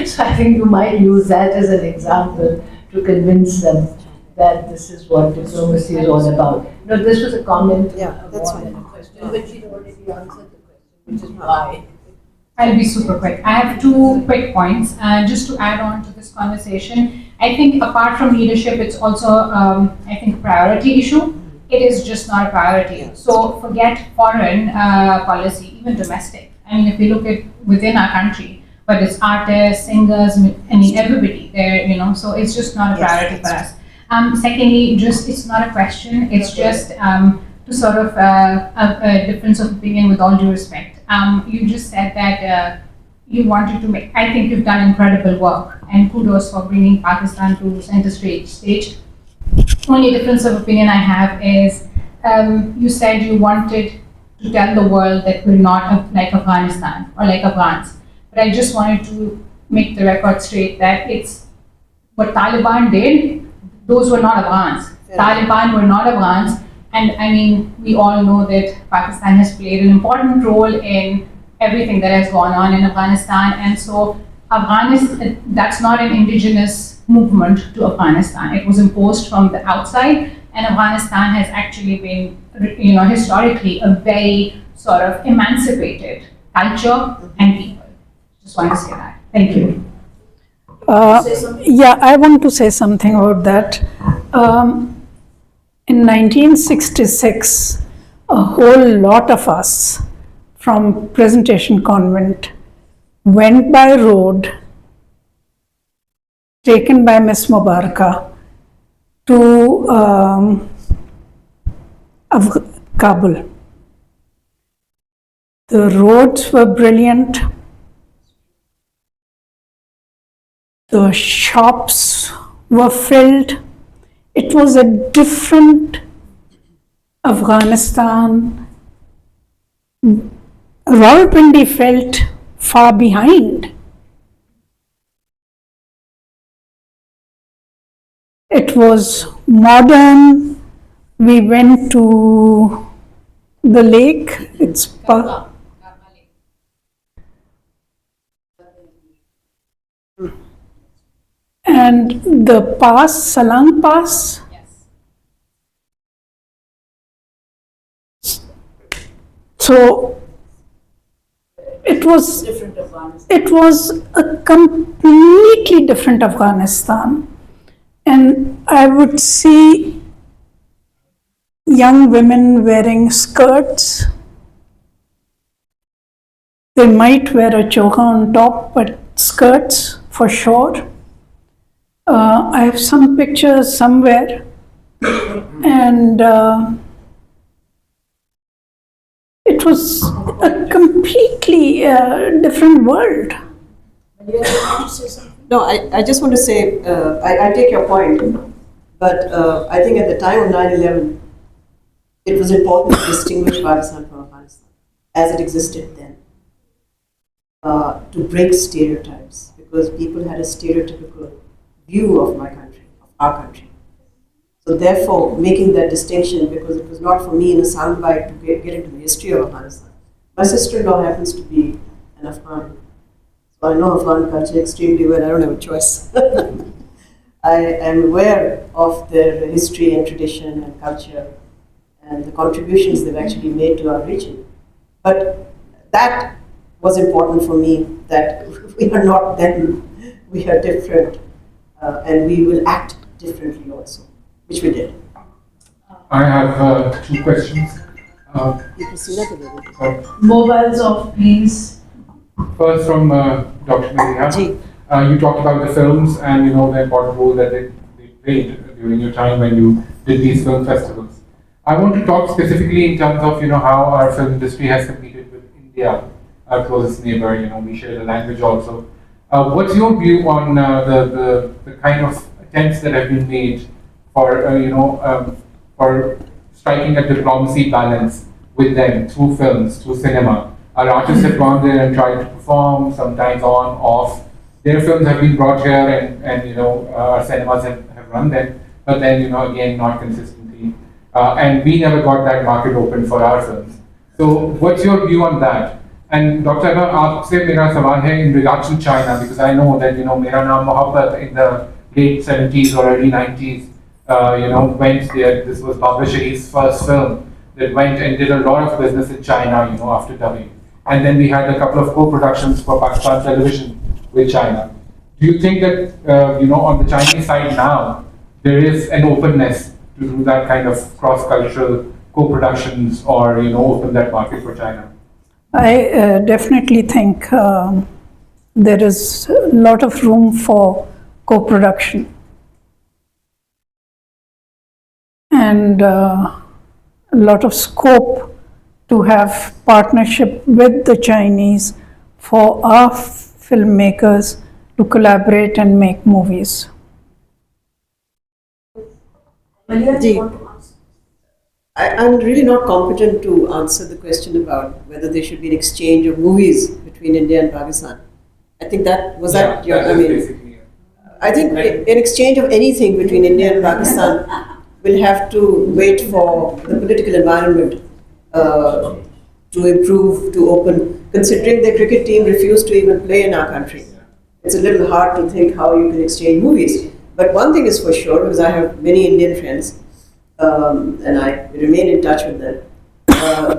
So I think you might use that as an example to convince them that this is what diplomacy is all about. No, this was a comment Yeah, that's more fine. than a question, but she'd already answered the question, which is why. I'll be super quick. I have two quick points. Just to add on to this conversation, I think apart from leadership, it's also, I think, a priority issue. It is just not a priority. So forget foreign policy, even domestic. I mean, if we look at within our country, but it's artists, singers, I mean, everybody there, so it's just not a priority for us. Secondly, it's not a question. It's just to sort of a difference of opinion with all due respect. You just said that you wanted to make, I think you've done incredible work and kudos for bringing Pakistan to center stage. Only difference of opinion I have is you said you wanted to tell the world that we're not like Afghanistan or like Afghans. But I just wanted to make the record straight that it's what Taliban did, those were not Afghans. Taliban were not Afghans. And I mean, we all know that Pakistan has played an important role in everything that has gone on in Afghanistan. And so Afghanistan, that's not an indigenous movement to Afghanistan. It was imposed from the outside, and Afghanistan has actually been, historically a very sort of emancipated culture and people. Just want to say that. Thank you. Yeah, I want to say something about that. In 1966, a whole lot of us from Presentation Convent went by road, taken by Miss Mubaraka, to Kabul. The roads were brilliant. The shops were filled. It was a different Afghanistan. Rawalpindi felt far behind. It was modern. We went to the lake. And the pass, Salang Pass. So it was a completely different Afghanistan. And I would see young women wearing skirts. They might wear a chokha on top, but skirts for sure. I have some pictures somewhere, and it was a completely different world. No, I just want to say, I take your point, but I think at the time of 9/11, it was important to distinguish Pakistan from Afghanistan as it existed then, to break stereotypes, because people had a stereotypical view of my country, of our country. So therefore, making that distinction, because it was not for me in a soundbite to get into the history of Afghanistan. My sister-in-law happens to be an Afghan. So I know Afghan culture extremely well. I don't have a choice. I am aware of their history and tradition and culture and the contributions they've actually made to our region. But that was important for me, that we are not them, we are different, and we will act differently also, which we did. I have two questions. You can see that a little bit. Mobiles off, please. First from Dr. Maleeha. Ji. You talked about the films and the important role that they played during your time when you did these film festivals. I want to talk specifically in terms of how our film industry has competed with India, our closest neighbor. We share the language also. What's your view on the kind of attempts that have been made for for striking a diplomacy balance with them through films, through cinema? Our artists have gone there and tried to perform, sometimes on, off. Their films have been brought here, and our cinemas have run them, but then again not consistently, and we never got that market open for our films. So, what's your view on that? And Dr. Aga, आपसे मेरा सवाल है in regards to China, because I know that मेरा नाम मोहब्बत in the late 70s or early 90s, went there. This was Baba Shahid's first film that went and did a lot of business in China, after dubbing. And then we had a couple of co-productions for Pakistan television with China. Do you think that on the Chinese side now there is an openness to do that kind of cross-cultural co-productions or open that market for China? I definitely think there is a lot of room for co-production. And a lot of scope to have partnership with the Chinese for our filmmakers to collaborate and make movies. I'm really not competent to answer the question about whether there should be an exchange of movies between India and Pakistan. I think that was that your. I mean, I think an exchange of anything between India and Pakistan will have to wait for the political environment to improve, to open. Considering the cricket team refused to even play in our country, it's a little hard to think how you can exchange movies. But one thing is for sure, because I have many Indian friends. And I remain in touch with them.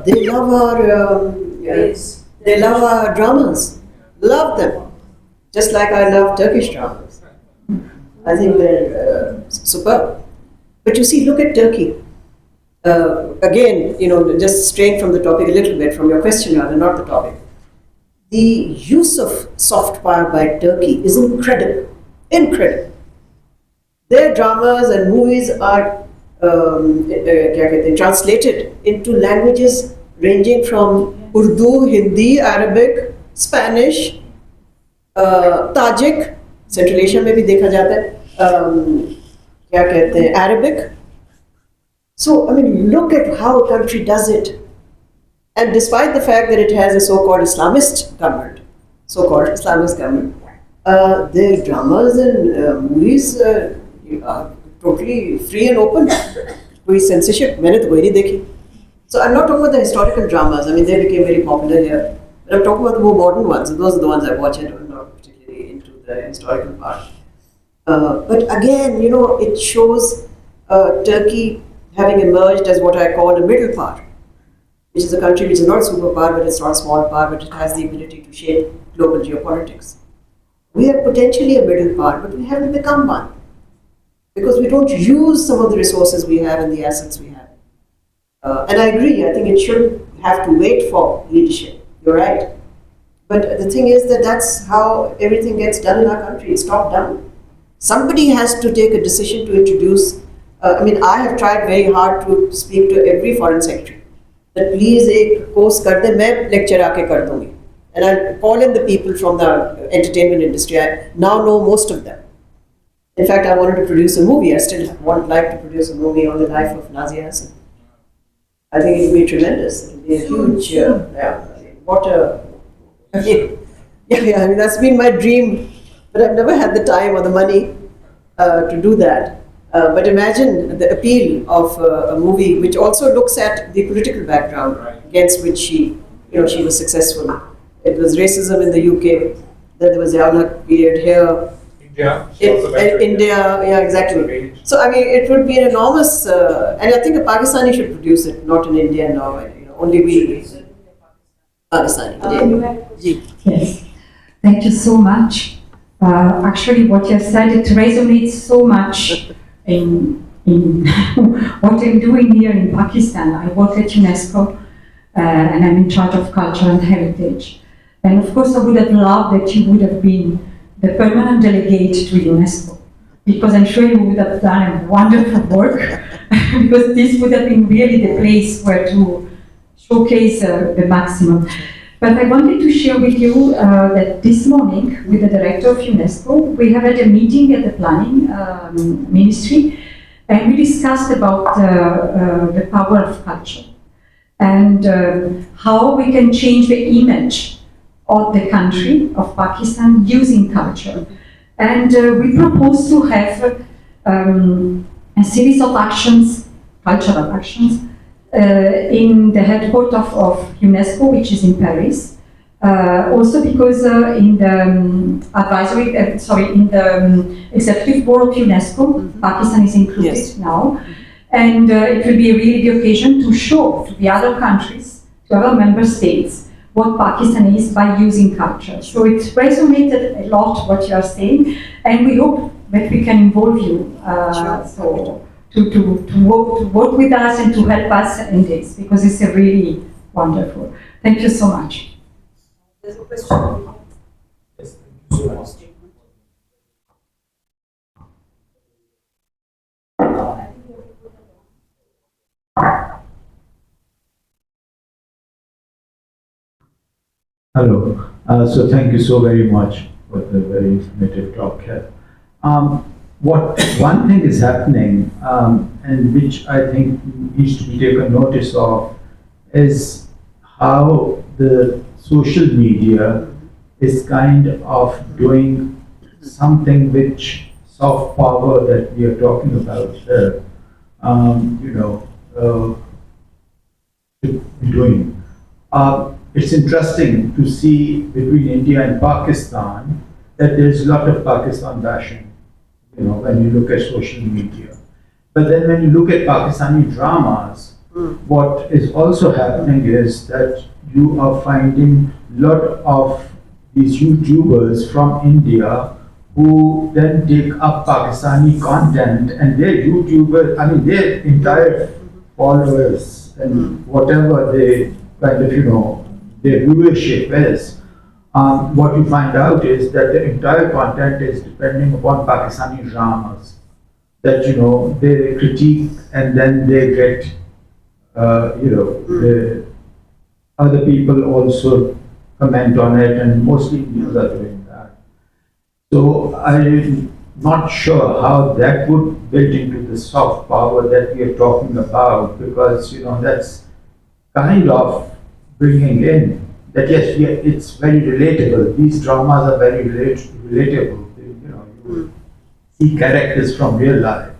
They love our dramas, love them, just like I love Turkish dramas. I think they're superb. But you see, look at Turkey. Again, just straying from the topic a little bit, from your question rather, not the topic. The use of soft power by Turkey is incredible, incredible. Their dramas and movies are translated into languages ranging from Urdu, Hindi, Arabic, Spanish, Tajik, Central Asia में भी देखा जाता है, Arabic. So, I mean, look at how a country does it. And despite the fact that it has a so-called Islamist government, their dramas and movies are totally free and open. कोई censorship मैंने तो कोई नहीं देखी. So I'm not talking about the historical dramas. I mean, they became very popular here. But I'm talking about the more modern ones. And those are the ones I watch. I'm not particularly into the historical part. But again, it shows Turkey having emerged as what I call a middle power, which is a country which is not a superpower, but it's not a small power, but it has the ability to shape global geopolitics. We are potentially a middle power, but we haven't become one, because we don't use some of the resources we have and the assets we have. And I agree, I think it shouldn't have to wait for leadership. You're right. But the thing is that that's how everything gets done in our country. It's top down. Somebody has to take a decision to introduce. I have tried very hard to speak to every foreign secretary that please एक course कर दे, मैं lecture आके कर दूँगी. And I call in the people from the entertainment industry. I now know most of them. In fact, I wanted to produce a movie. I still would like to produce a movie on the life of Nazia Hassan. I think it will be tremendous. It will be a huge, that's been my dream, but I've never had the time or the money to do that. But imagine the appeal of a movie which also looks at the political background against which she was successful. It was racism in the UK, then there was the Al-Haq period here. India, yeah, exactly. So it would be an enormous, and I think a Pakistani should produce it, not an Indian or only we. Pakistani. Yes, thank you so much. Actually, what you have said, it resonates so much in what I'm doing here in Pakistan. I work at UNESCO, and I'm in charge of culture and heritage. And of course, I would have loved that you would have been the permanent delegate to UNESCO, because I'm sure you would have done a wonderful work, because this would have been really the place where to showcase the maximum. But I wanted to share with you that this morning, with the director of UNESCO, we have had a meeting at the planning ministry, and we discussed about the power of culture and how we can change the image of the country of Pakistan using culture. And we propose to have a series of actions, cultural actions, in the headquarters of UNESCO, which is in Paris. Also because in the executive board of UNESCO, Pakistan is included now. And it will be really the occasion to show to the other countries, to other member states, what Pakistan is by using culture. So it resonated a lot what you are saying, and we hope that we can involve you to work with us and to help us in this, because it's a really wonderful. Thank you so much. There's a question. Yes, thank you so much. Hello. So thank you so very much for the very informative talk here. One thing is happening, and which I think needs to be taken notice of, is how the social media is kind of doing something which soft power that we are talking about here, doing. It's interesting to see between India and Pakistan that there's a lot of Pakistan bashing, when you look at social media. But then when you look at Pakistani dramas, what is also happening is that you are finding a lot of these YouTubers from India who then take up Pakistani content, and their YouTubers, their entire followers and whatever they kind of, their viewership is, what you find out is that the entire content is depending upon Pakistani dramas. That, they critique and then they get, the other people also comment on it, and mostly Indians are doing that. So I'm not sure how that would build into the soft power that we are talking about, because, that's kind of bringing in that yes, it's very relatable. These dramas are very relatable. You see characters from real life.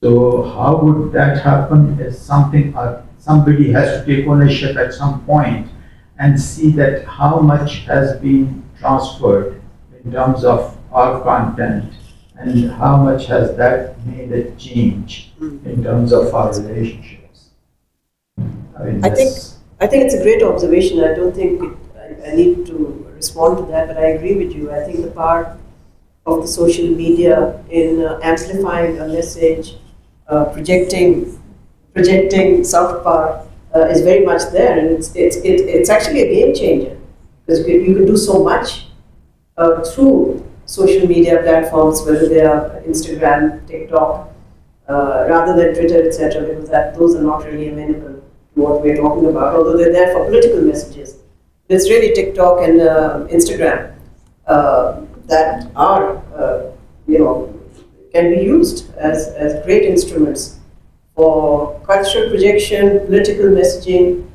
So how would that happen is something somebody has to take ownership at some point and see that how much has been transferred in terms of our content and how much has that made a change in terms of our relationships. I think it's a great observation. I don't think I need to respond to that, but I agree with you. I think the power of the social media in amplifying a message, projecting soft power is very much there, and it's actually a game changer, because you can do so much through social media platforms, whether they are Instagram, TikTok, rather than Twitter, etc., because those are not really amenable to what we're talking about, although they're there for political messages. It's really TikTok and Instagram that are, can be used as great instruments for cultural projection, political messaging,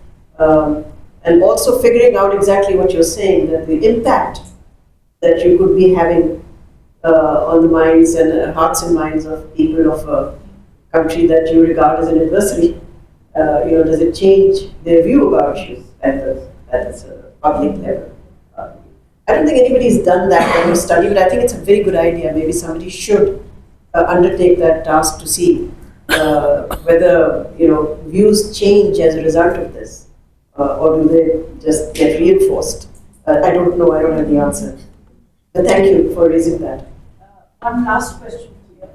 and also figuring out exactly what you're saying, that the impact that you could be having on the minds and hearts and minds of people of a country that you regard as an adversary. Does it change their view about you at the public level? I don't think anybody's done that kind of study, but I think it's a very good idea. Maybe somebody should undertake that task to see whether views change as a result of this, or do they just get reinforced? I don't know. I don't have the answer. But thank you for raising that. One last question here.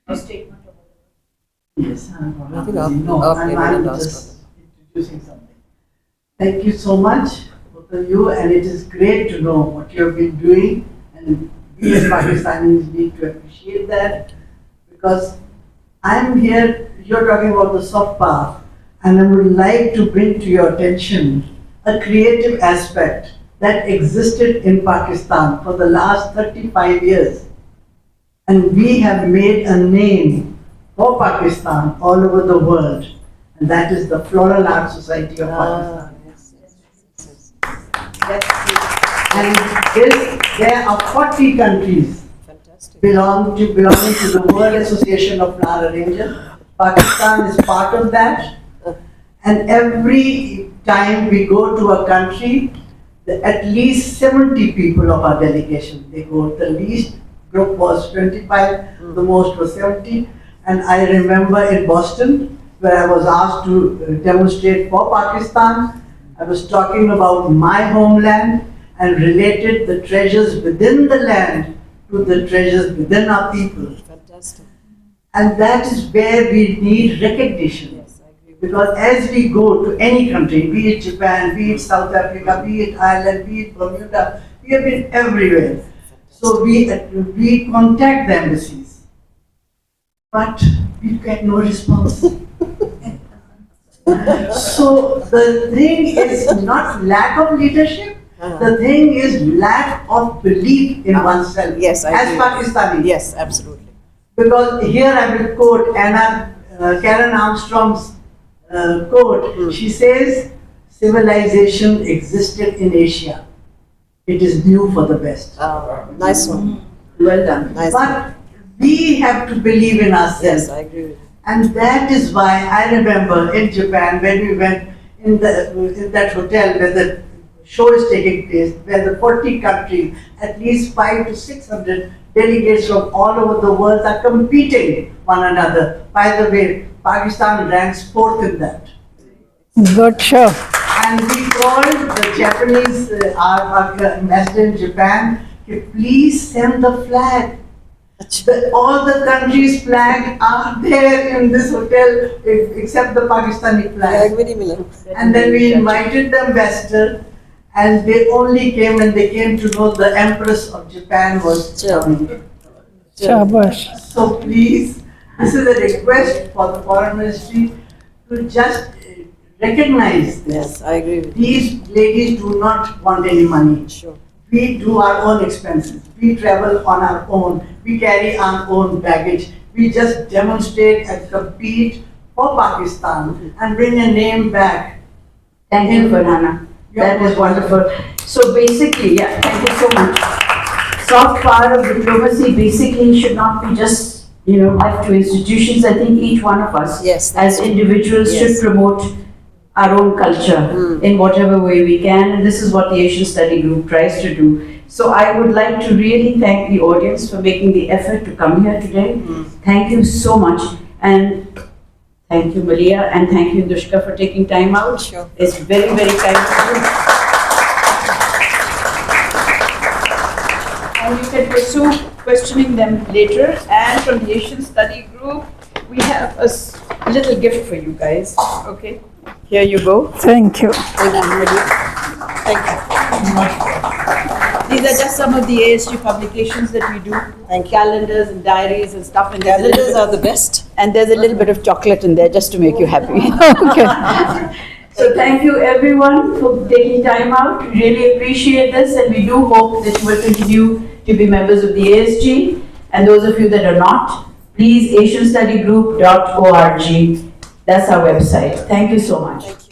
A statement. Yes, I'm just introducing something. Thank you so much, both of you, and it is great to know what you have been doing, and we as Pakistanis need to appreciate that, because I'm here, you're talking about the soft power, and I would like to bring to your attention a creative aspect that existed in Pakistan for the last 35 years. And we have made a name for Pakistan all over the world. And that is the Floral Art Society of Pakistan. And there are 40 countries belonging to the World Association of Flower Arrangers. Pakistan is part of that. And every time we go to a country, at least 70 people of our delegation, they go. The least group was 25, the most was 70. And I remember in Boston, where I was asked to demonstrate for Pakistan, I was talking about my homeland and related the treasures within the land to the treasures within our people. Fantastic. And that is where we need recognition. Yes, I agree. Because as we go to any country, be it Japan, be it South Africa, be it Ireland, be it Bermuda, we have been everywhere. So we contact the embassies, but we get no response. So the thing is not lack of leadership, the thing is lack of belief in oneself. Yes, I as agree. Pakistani. Yes, absolutely. Because here I will quote Karen Armstrong's quote. She says, civilization existed in Asia. It is new for the best. Nice one. Well done. Nice But we have to believe in ourselves. Yes, I agree with you. And that is why I remember in Japan when we went in that hotel where the show is taking place, where the 40 countries, at least 500 to 600 delegates from all over the world are competing one another. By the way, Pakistan ranks 4th in that. Good show. And we called the Japanese, our ambassador in Japan, please send the flag. All the countries' flag are there in this hotel except the Pakistani flag. And then we invited the ambassador, and they only came when they came to know the Empress of Japan was coming. Shabash. So please, this is a request for the Foreign Ministry to just recognize this. Yes, I agree with you. These ladies do not want any money. Sure. We do our own expenses. We travel on our own. We carry our own baggage. We just demonstrate and compete for Pakistan and bring a name back. Thank you, Farhana. That is wonderful. So basically, yeah, thank you so much. Soft power of diplomacy basically should not be just, left to institutions. I think each one of us, Yes, as individuals, yes. should promote our own culture in whatever way we can, and this is what the Asian Study Group tries to do. So I would like to really thank the audience for making the effort to come here today. Thank you so much, and thank you, Maleeha, and thank you, Dushka, for taking time out. Sure. It's very, very kind of you. And you can pursue questioning them later. And from the Asian Study Group, we have a little gift for you guys. Okay, here you go. Thank you. These are just some of the ASG publications that we do. Calendars and diaries and stuff. And Calendars are the best. And there's a little bit of chocolate in there just to make you happy. Okay. So thank you everyone for taking time out. We really appreciate this, and we do hope that you will continue to be members of the ASG. And those of you that are not, please asianstudygroup.org. That's our website. Thank you so much.